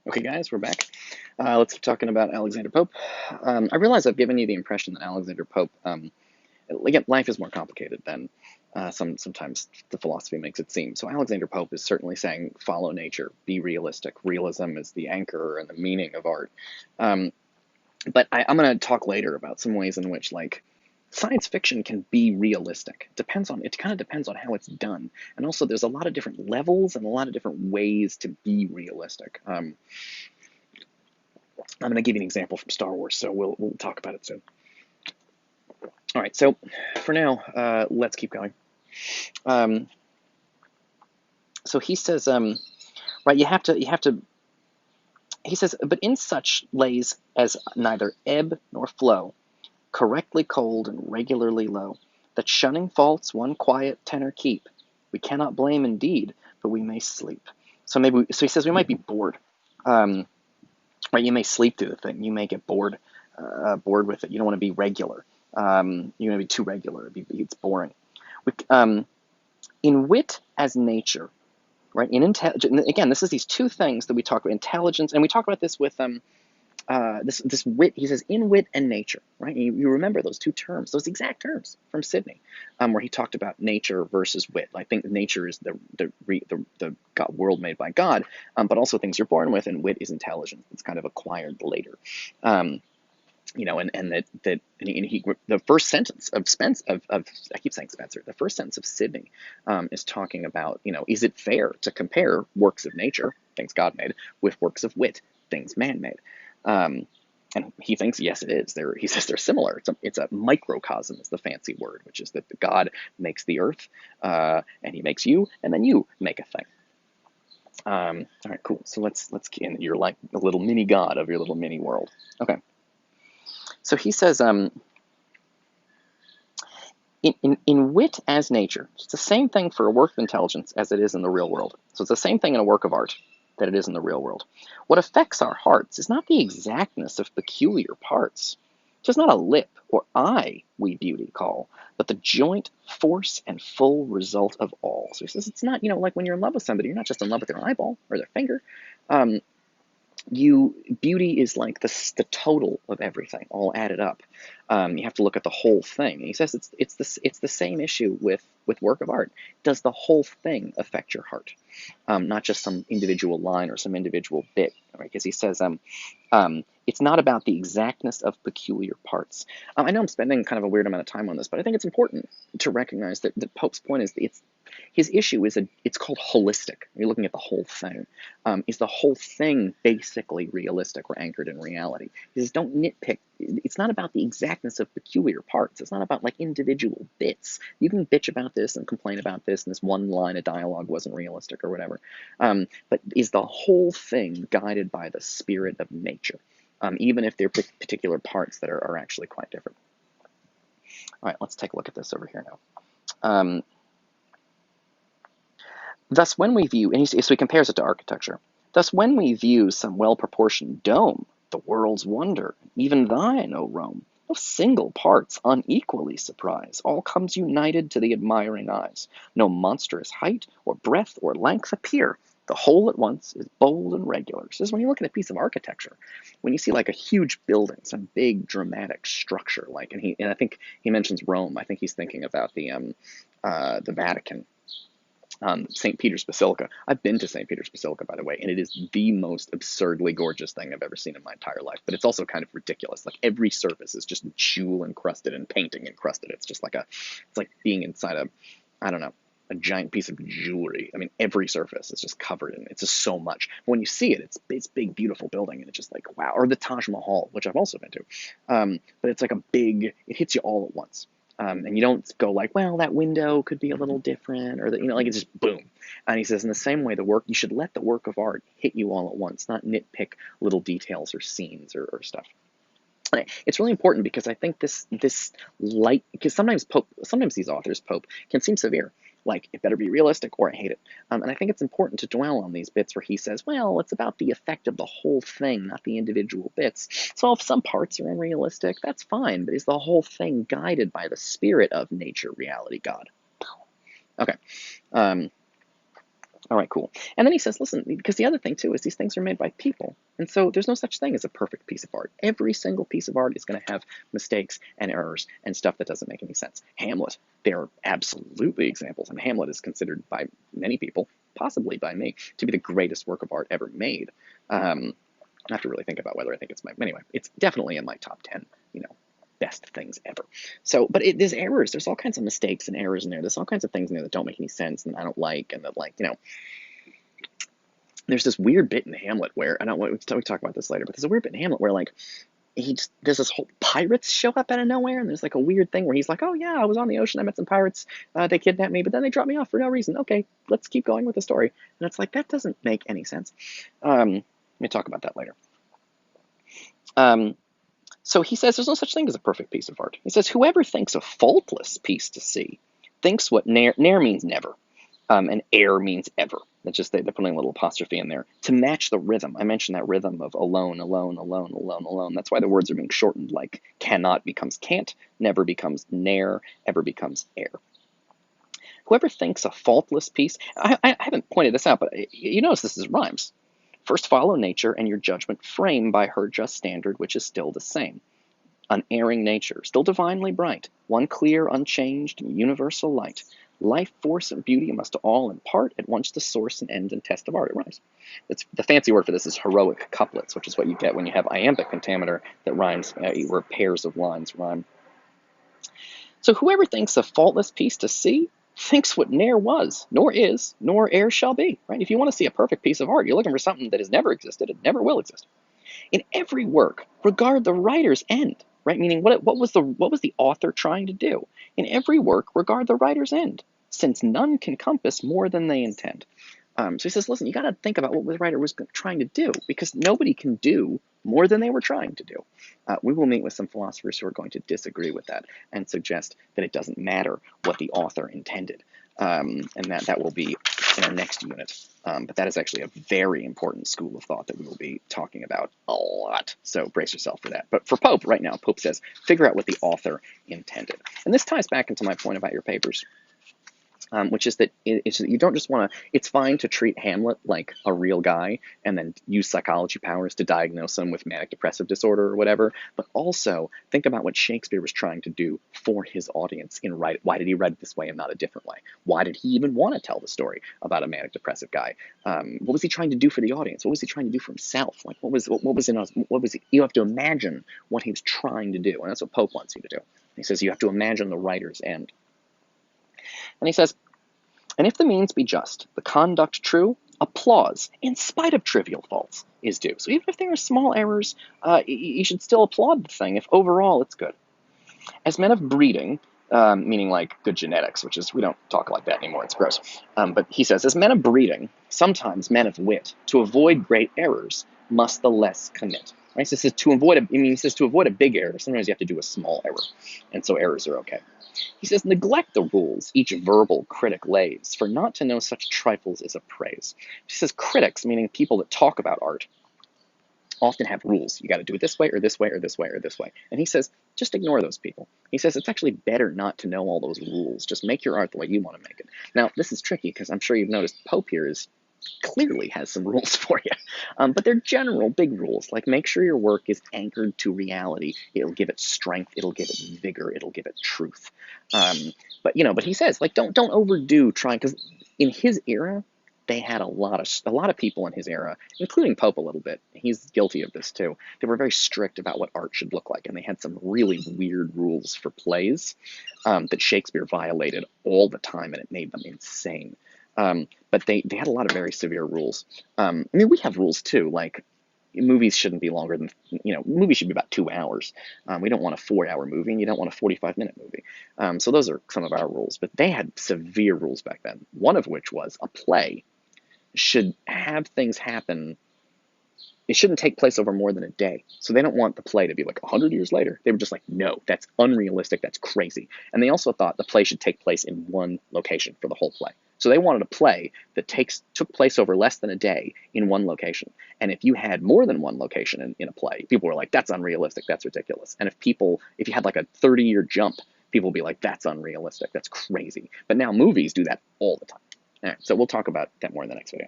Okay, guys, we're back. Let's keep talking about Alexander Pope. I realize I've given you the impression that Alexander Pope, again, life is more complicated than sometimes the philosophy makes it seem. So Alexander Pope is certainly saying, follow nature, be realistic. Realism is the anchor and the meaning of art. Um, but I'm going to talk later about some ways in which, like, science fiction can be realistic. It kind of depends on how it's done, and also there's a lot of different levels and a lot of different ways to be realistic. I'm going to give you an example from Star Wars, so we'll talk about it soon. All right, so for now, let's keep going. So he says, right, you have to. He says, but in such lays as neither ebb nor flow, correctly cold and regularly low, that shunning faults one quiet tenor keep. We cannot blame indeed, but we may sleep. So he says we might be bored. Right, you may sleep through the thing. You may get bored with it. You don't want to be regular. You want to be too regular. It's boring. In wit as nature, right? Again, this is these two things that we talk about: intelligence, and we talk about this with this wit. He says in wit and nature, right? You remember those two terms, those exact terms from Sidney, where he talked about nature versus wit. I think nature is the world made by God, but also things you're born with, and wit is intelligence. It's kind of acquired later. And the first sentence of I keep saying Spencer. The first sentence of Sidney is talking about, is it fair to compare works of nature, things God made, with works of wit, things man made? And he thinks, yes, it is. He says they're similar. It's a microcosm is the fancy word, which is that God makes the earth, and he makes you, and then you make a thing. All right, cool. So let's and you're like a little mini God of your little mini world. Okay. So he says, in wit as nature, it's the same thing for a work of intelligence as it is in the real world. So it's the same thing in a work of art that it is in the real world. What affects our hearts is not the exactness of peculiar parts. 'Tis not a lip or eye we beauty call, but the joint force and full result of all. So he says it's not, like when you're in love with somebody, you're not just in love with their eyeball or their finger. Beauty is like the total of everything all added up. You have to look at the whole thing. And he says it's the same issue with work of art. Does the whole thing affect your heart, not just some individual line or some individual bit? Right? Because he says it's not about the exactness of peculiar parts. I know I'm spending kind of a weird amount of time on this, but I think it's important to recognize that Pope's point is that his issue is it's called holistic. You're looking at the whole thing. Is the whole thing basically realistic or anchored in reality? He says, don't nitpick. It's not about the exactness of peculiar parts. It's not about like individual bits. You can bitch about this and complain about this, and this one line of dialogue wasn't realistic or whatever. But is the whole thing guided by the spirit of nature, even if there are particular parts that are actually quite different? All right, let's take a look at this over here now. Thus, when we view, so he compares it to architecture. Thus, when we view some well-proportioned dome, the world's wonder, even thine, O Rome, no single parts unequally surprise, all comes united to the admiring eyes. No monstrous height, or breadth, or length appear. The whole at once is bold and regular. So this is when you look at a piece of architecture, when you see like a huge building, some big dramatic structure, and I think he mentions Rome. I think he's thinking about the Vatican. St. Peter's Basilica. I've been to St. Peter's Basilica, by the way, and it is the most absurdly gorgeous thing I've ever seen in my entire life. But it's also kind of ridiculous. Like every surface is just jewel encrusted and painting encrusted. It's just it's like being inside I don't know, a giant piece of jewelry. I mean, every surface is just covered in it's just so much. When you see it, it's big, beautiful building, and it's just like wow. Or the Taj Mahal, which I've also been to, but it's like it hits you all at once. And you don't go like, well, that window could be a little different, or like it's just boom. And he says, in the same way, you should let the work of art hit you all at once, not nitpick little details or scenes or stuff. And it's really important because I think this light, because sometimes these authors, Pope, can seem severe. Like, it better be realistic or I hate it. And I think it's important to dwell on these bits where he says, well, it's about the effect of the whole thing, not the individual bits. So if some parts are unrealistic, that's fine, but is the whole thing guided by the spirit of nature, reality, God? Okay. All right, cool. And then he says, listen, because the other thing too is these things are made by people. And so there's no such thing as a perfect piece of art. Every single piece of art is going to have mistakes and errors and stuff that doesn't make any sense. Hamlet, there are absolutely examples. And Hamlet is considered by many people, possibly by me, to be the greatest work of art ever made. I have to really think about whether I think it's anyway, it's definitely in my top 10, best things ever. So, but there's errors. There's all kinds of mistakes and errors in there. There's all kinds of things in there that don't make any sense and I don't like, and that, like, there's this weird bit in Hamlet where, and we talk about this later, but there's a weird bit in Hamlet where, like, there's this whole pirates show up out of nowhere, and there's like a weird thing where he's like, oh yeah, I was on the ocean, I met some pirates, they kidnapped me, but then they dropped me off for no reason. Okay, let's keep going with the story. And it's like, that doesn't make any sense. Let me talk about that later. So he says there's no such thing as a perfect piece of art. He says, whoever thinks a faultless piece to see thinks what ne'er means never, and air means ever. That's just, they're putting a little apostrophe in there to match the rhythm. I mentioned that rhythm of alone, alone, alone, alone, alone. That's why the words are being shortened, like cannot becomes can't, never becomes ne'er, ever becomes air. Whoever thinks a faultless piece, I haven't pointed this out, but you notice this is rhymes. First follow nature, and your judgment frame by her just standard, which is still the same. Unerring nature, still divinely bright, one clear, unchanged, universal light. Life, force, and beauty must all impart at once the source and end and test of art. It rhymes. The fancy word for this is heroic couplets, which is what you get when you have iambic pentameter that rhymes, where pairs of lines rhyme. So whoever thinks a faultless piece to see thinks what ne'er was, nor is, nor e'er shall be. Right? If you want to see a perfect piece of art, you're looking for something that has never existed, it never will exist. In every work, regard the writer's end. Right? Meaning, what was the author trying to do? In every work, regard the writer's end, since none can compass more than they intend. So he says, listen, you got to think about what the writer was trying to do, because nobody can do more than they were trying to do. We will meet with some philosophers who are going to disagree with that and suggest that it doesn't matter what the author intended, and that will be in our next unit. But that is actually a very important school of thought that we will be talking about a lot. So brace yourself for that. But for Pope, right now, Pope says, figure out what the author intended. And this ties back into my point about your papers. Which is that you don't just want to, it's fine to treat Hamlet like a real guy and then use psychology powers to diagnose him with manic depressive disorder or whatever, but also think about what Shakespeare was trying to do for his audience in writing. Why did he write it this way and not a different way? Why did he even want to tell the story about a manic depressive guy? What was he trying to do for the audience? What was he trying to do for himself? Like, what was you have to imagine what he was trying to do, and that's what Pope wants you to do. He says you have to imagine the writer's end. And he says, and if the means be just, the conduct true, applause, in spite of trivial faults, is due. So even if there are small errors, you should still applaud the thing if overall it's good. As men of breeding, meaning like good genetics, which is, we don't talk like that anymore, it's gross. But he says, as men of breeding, sometimes men of wit, to avoid great errors, must the less commit. Right? So he says to avoid a big error, sometimes you have to do a small error. And so errors are okay. He says, neglect the rules each verbal critic lays, for not to know such trifles is a praise. He says critics, meaning people that talk about art, often have rules. You got to do it this way or this way or this way or this way. And he says, just ignore those people. He says it's actually better not to know all those rules. Just make your art the way you want to make it. Now, this is tricky because I'm sure you've noticed Pope here clearly has some rules for you. But they're general big rules, like make sure your work is anchored to reality. It'll give it strength, it'll give it vigor, it'll give it truth. But he says, like, don't overdo trying, because in his era, they had a lot of people in his era, including Pope a little bit. He's guilty of this too. They were very strict about what art should look like, and they had some really weird rules for plays that Shakespeare violated all the time, and it made them insane. But they had a lot of very severe rules. We have rules too, like movies shouldn't be longer than, movies should be about 2 hours. We don't want a 4-hour movie, and you don't want a 45-minute movie. So those are some of our rules, but they had severe rules back then, one of which was a play should have things happen. It shouldn't take place over more than a day. So they don't want the play to be like 100 years later. They were just like, no, that's unrealistic, that's crazy. And they also thought the play should take place in one location for the whole play. So they wanted a play that took place over less than a day in one location. And if you had more than one location in a play, people were like, that's unrealistic, that's ridiculous. And if you had like a 30-year jump, people would be like, that's unrealistic, that's crazy. But now movies do that all the time. All right, so we'll talk about that more in the next video.